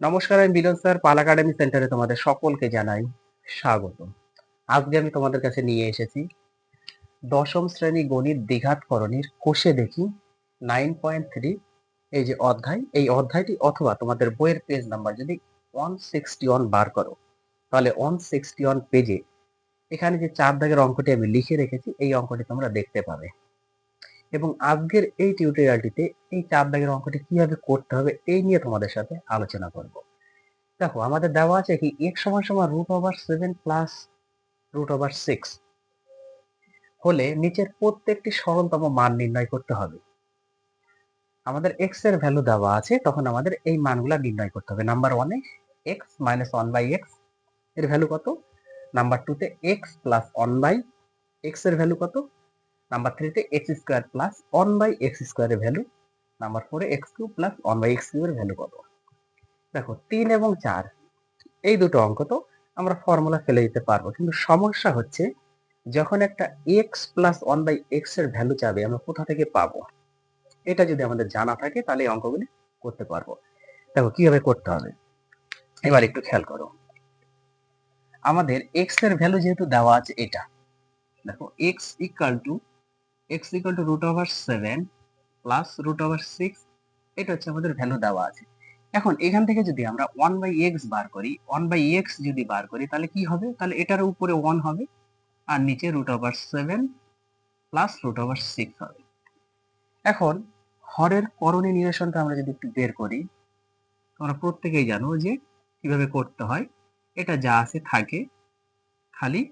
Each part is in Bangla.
নমস্কার, আমি মিলন স্যার। পাল একাডেমি সেন্টারে তোমাদের সকলকে জানাই স্বাগত। আজকে আমি তোমাদের কাছে নিয়ে এসেছি দশম শ্রেণী গণিত দ্বিঘাতকরণীর কোষে দেখি 9.3 এই যে অধ্যায়, এই অধ্যায়টি অথবা তোমাদের বইয়ের পেজ নাম্বার যদি 161 বার করো, তাহলে 161 পেজে এখানে যে 4 দাগের অঙ্কটি আমি লিখে রেখেছি, এই অঙ্কটি তোমরা দেখতে পাবে। এবং আজকের এই টিউটোরিয়ালটিতে এই 4 দাগের অঙ্কটি কিভাবে করতে হবে এই নিয়ে তোমাদের সাথে আলোচনা করব। দেখো, আমাদের দেওয়া আছে কি x সমান সমান √7 প্লাস √6 হলে নিচের প্রত্যেকটি সরলতম মান নির্ণয় করতে হবে। আমাদের x এর ভ্যালু দেওয়া আছে, তখন আমাদের এই মানগুলা নির্ণয় করতে হবে। নাম্বার 1 এ x মাইনাস 1/x এর ভ্যালু কত, নাম্বার 2 তে x প্লাস 1/x এর ভ্যালু কত, নাম্বার 3 তে x স্কয়ার প্লাস 1/x স্কয়ারের ভ্যালু, নাম্বার 4 এ x3 প্লাস 1/x3 এর ভ্যালু কত। দেখো, 3 এবং 4 এই দুটো অঙ্ক তো আমরা ফর্মুলা ফেলে দিতে পারবো, কিন্তু সমস্যা হচ্ছে যখন একটা x প্লাস 1/x এর ভ্যালু চাবে আমরা কোথা থেকে পাবো, এটা যদি আমাদের জানা থাকে তাহলে এই অঙ্কগুলি করতে পারবো। দেখো কিভাবে করতে হবে, এবার একটু খেয়াল করো। আমাদের x এর ভ্যালু যেহেতু দেওয়া আছে, এটা দেখো x ইকুয়াল টু √7 প্লাস √6, এটা হচ্ছে আমাদের ভ্যালু দেওয়া আছে। এখন এখান থেকে যদি আমরা 1/x বার করি, 1/x যদি বার করি তাহলে কি হবে, তাহলে এটার উপরে 1 হবে আর নিচে √7 প্লাস √6 হবে। এখন হরের করণীয় নিরসনটা আমরা যদি একটু বের করি, তোমরা প্রত্যেকেই জানো যে কিভাবে করতে হয়। এটা যা আছে থাকে, খালি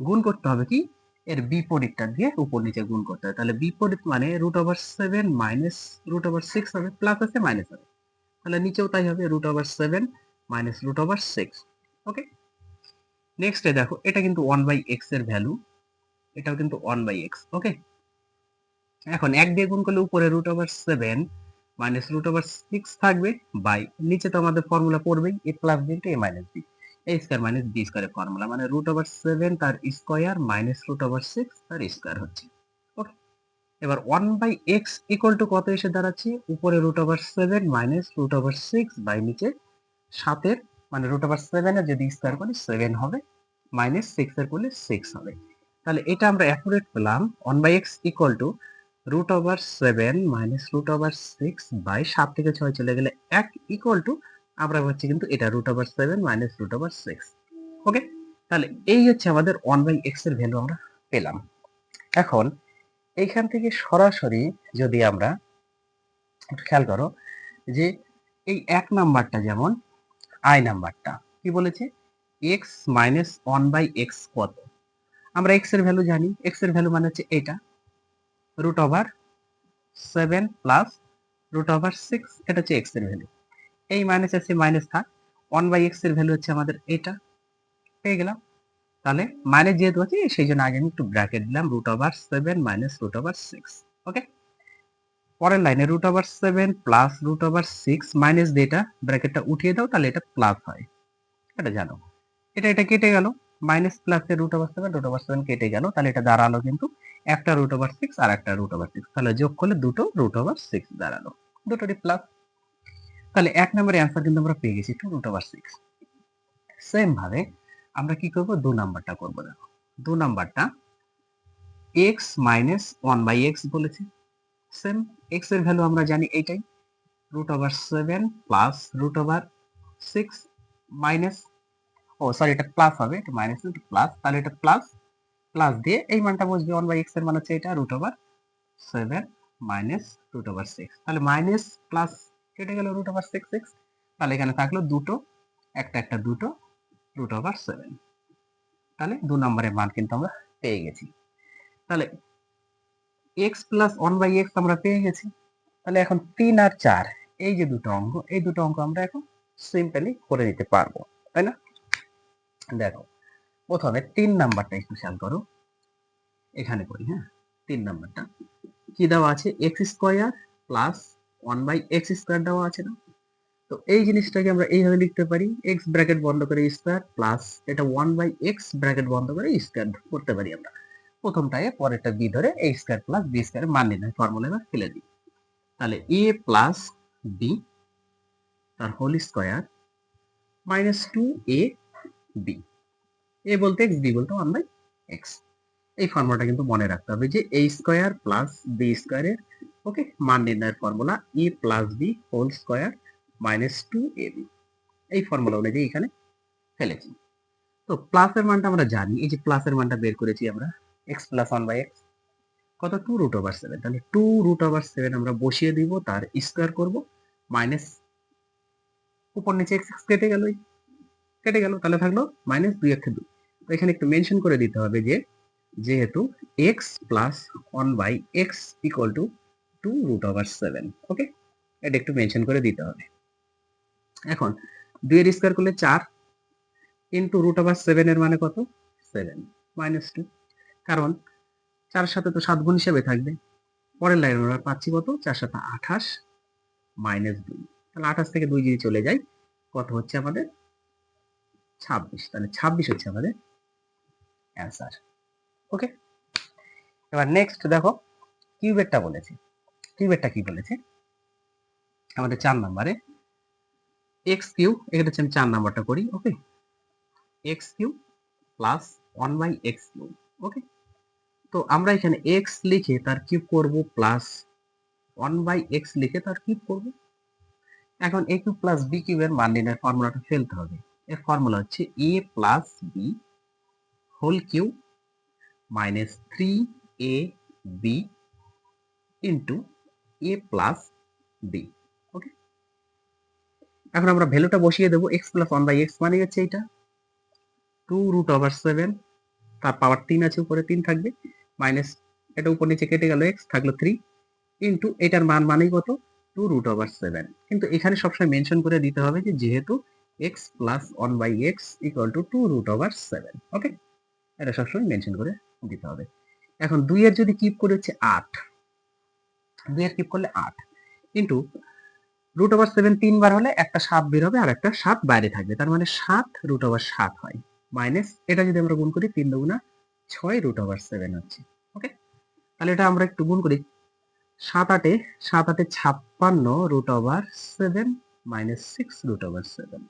গুণ করতে হবে কি, এর বিপরীতটা দিয়ে উপর নিচে গুণ করতে হয়। তাহলে বিপরীত মানে √7 মাইনাস √6 হবে, প্লাস আছে মাইনাস হবে, তাহলে নিচেও তাই হবে, √7 মাইনাস √6। ওকে, নেক্সট দেখো, এটা কিন্তু 1/x এর ভ্যালু, এটাও কিন্তু 1/x। ওকে, এখন 1 দিয়ে গুণ করলে উপরে √7 মাইনাস √6 থাকবে, বাই নিচে তো আমাদের ফর্মুলা পড়বেই, a plus b into a minus b, a square minus b স্কয়ারের ফর্মুলা, মানে √7 তার স্কয়ার মাইনাস √6 তার স্কয়ার হচ্ছে। ওকে, এবার 1/x ইকুয়াল টু কত এসে দাঁড়াচ্ছে, উপরে √7 মাইনাস √6 বাই নিচে 7 এর মানে √7 এর যদি স্কয়ার করি 7 হবে, মাইনাস 6 এর করলে 6 হবে। তাহলে এটা আমরা অ্যাকুরেট পেলাম, 1/x equal to √7 minus √6 by 7 থেকে 6 চলে গেলে 1 ইকুয়াল টু আমরা হচ্ছে কিন্তু এটা √7 মাইনাস √6। ওকে, তাহলে এই হচ্ছে আমাদের 1/x এর ভ্যালু আমরা পেলাম। এখন এইখান থেকে সরাসরি যদি আমরা একটু খেয়াল করো যে এই 1 নাম্বারটা, যেমন i নাম্বারটা কি বলেছে, x মাইনাস 1/x কত, আমরা x এর ভ্যালু জানি, x এর ভ্যালু মানে হচ্ছে এটা √7 প্লাস √6, এটা হচ্ছে x এর ভ্যালু। এই মাইনাস আছে মাইনাস থাক, 1/x এর ভ্যালু হচ্ছে আমাদের এটা, পেয়ে গেলাম। তাহলে মাইনাস যেহেতু আছে সেই জন্য আগে আমি একটু ব্র্যাকেট দিলাম, √7 মাইনাস √6। ওকে, পরের লাইনে √7 প্লাস √6 মাইনাস দিয়ে এটা ব্র্যাকেটটা উঠিয়ে দাও, তাহলে এটা প্লাস হয়, এটা জানো। এটা কেটে গেল, মাইনাস প্লাস এর √7 কেটে গেল, তাহলে এটা দাঁড়ালো কিন্তু একটা √6 আর একটা √6, তাহলে যোগ করলে দুটো √6 দাঁড়ালো, দুটোরই প্লাস। তাহলে 1 নম্বরের অ্যান্সার কিন্তু আমরা পেয়ে গেছি 2√6। সেম ভাবে আমরা কি করব, 2 নাম্বারটা করব। দেখো 2 নাম্বারটা x মাইনাস 1/x বলেছে, সেম x এর ভ্যালু আমরা জানি এইটাই, √7 প্লাস √6 মাইনাস, ও সরি এটা প্লাস হবে, এটা মাইনাস এটা প্লাস, তাহলে এটা প্লাস প্লাস দিয়ে এই মানটা বসবে, 1/x এর মান হচ্ছে এটা √7 মাইনাস √6, তাহলে মাইনাস প্লাস কেটে গেল √6, তাহলে এখানে থাকলো দুটো, একটা দুটো √7, তাহলে 2 নম্বরের মান কিন্তু আমরা পেয়ে গেছি। তাহলে x প্লাস 1/x আমরা পেয়ে গেছি। তাহলে এখন 3 আর 4 এই যে দুটো অঙ্ক, এই দুটো অঙ্ক আমরা এখন সিম্পলি করে নিতে পারবো, তাই না? দেখো, প্রথমে 3 নাম্বারটা একটু খেয়াল করো, এখানে করি। হ্যাঁ, 3 নাম্বারটা কি দেওয়া আছে, x square plus 1/x square দেওয়া আছে না? তো এই জিনিসটাকে আমরা এইভাবে লিখতে পারি, x ব্র্যাকেট বন্ধ করে স্কয়ার প্লাস এটা 1/x ব্র্যাকেট বন্ধ করে স্কয়ার করতে পারি আমরা। প্রথমটা এ, পরেরটা বি ধরে a square plus b square মান নির্ণয় ফর্মুলা এবার ফেলে দিই। তাহলে a প্লাস b তার whole square minus two A B, এ বলতে এক্স, বি বলতে 1/x। এই ফর্মুলাটা কিন্তু মনে রাখতে হবে যে a স্কয়ার প্লাস বি স্কয়ারের ওকে মান নির্ণয়ের formula A plus B whole square minus two A B. এই ফর্মুলা অনুযায়ী এখানে ফেলেছি। তো প্লাসের মানটা আমরা জানি, এই যে প্লাসের মানটা বের করেছি আমরা এক্স প্লাস 1/x কত 2√7, তাহলে 2√7 আমরা বসিয়ে দিব, তার স্কয়ার করব, মাইনাস উপর নিচে এক্স কেটে গেল, তাহলে থাকলো মাইনাস 2 × 2। তো এখানে একটু মেনশন করে দিতে হবে যে যেহেতু x plus 1/x equal to 2√7, ওকে, এটা একটু মেনশন করে দিতে হবে। এখন 2 এর স্কয়ার করলে 4 ইন্টু √7 এর মানে কত 7 মাইনাস 2, কারণ 4 সাথে তো 7 গুণ হিসেবে থাকবে। পরের লাইনে আমরা পাচ্ছি কত 4 7 28 মাইনাস 2, তাহলে 28 থেকে 2 যদি চলে যায় কত হচ্ছে আমাদের 26, তাহলে 26 হচ্ছে আমাদের অ্যান্সার। ওকে, এবার নেক্সট দেখো কিউবেরটা বলেছে। কিউবেরটা কি বলেছে আমাদের 4 নম্বরে এক্স কিউ, এখানে হচ্ছে আমি 4 নাম্বারটা করি, okay, X cube plus 1/x cube, okay. তো আমরা এখানে এক্স লিখে তার কিউব করব প্লাস 1/x লিখে তার কিউব করব। এখন a কিউব প্লাস b কিউবের মান নির্ণয়ের ফর্মুলাটা ফেলতে হবে। এর ফর্মুলা হচ্ছে a plus B whole cube minus 3ab into a plus B, okay. এখন আমরা ভ্যালুটা বসিয়ে দেবো, x প্লাস 1/x মানে হচ্ছে এটা 2√7, তার পাওয়ার 3 আছে, উপরে 3 থাকবে, মাইনাস এটা উপর নিচে কেটে গেল, x থাকলো 3 ইন্টু এটার মান মানেই কত 2√7। কিন্তু এখানে সবসময় মেনশন করে দিতে হবে যে যেহেতু x plus 1/x equal to 2√7, ওকে, এটা সবসময় মেনশন করে দিতে হবে। এখন 2 এর যদি কিউব করে হচ্ছে 8, 2 এর কিউব করলে 8 ইন্টু √7 তিনবার হলে একটা 7 বের হবে আর একটা 7 বাইরে থাকবে, তার মানে 7√7 হয়, মাইনাস এটা যদি আমরা গুণ করি 3 দুগুণা 6√7 হচ্ছে, ওকে। তাহলে এটা আমরা একটু গুণ করি, 7 8 56√7 মাইনাস 6√7,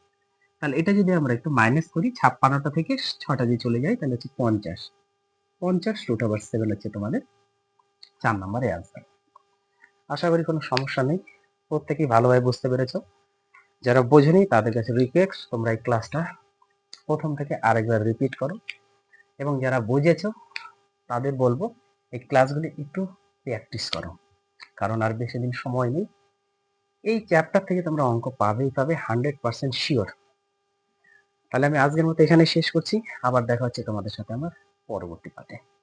তাহলে এটা যদি আমরা একটু মাইনাস করি 56টা থেকে 6টা যদি চলে যায় তাহলে হচ্ছে 50√7 হচ্ছে তোমাদের 4 নম্বরের অ্যান্সার। আশা করি কোনো সমস্যা নেই, প্রত্যেকেই ভালোভাবে বুঝতে পেরেছো। যারা বোঝেনি তাদের কাছে রিকোয়েস্ট তোমরা এই ক্লাসটা প্রথম থেকে আরেকবার রিপিট করো, এবং যারা বুঝেছো তাদের বলবো এই ক্লাসগুলি একটু প্র্যাকটিস করো, কারণ আর বেশি দিন সময় নেই। এই চ্যাপ্টার থেকে তোমরা অঙ্ক পাবেই পাবে 100% শিওর। তাহলে আমি আজকের মতো এখানে শেষ করছি, আবার দেখা হচ্ছে তোমাদের সাথে আমার পরবর্তী পার্টে।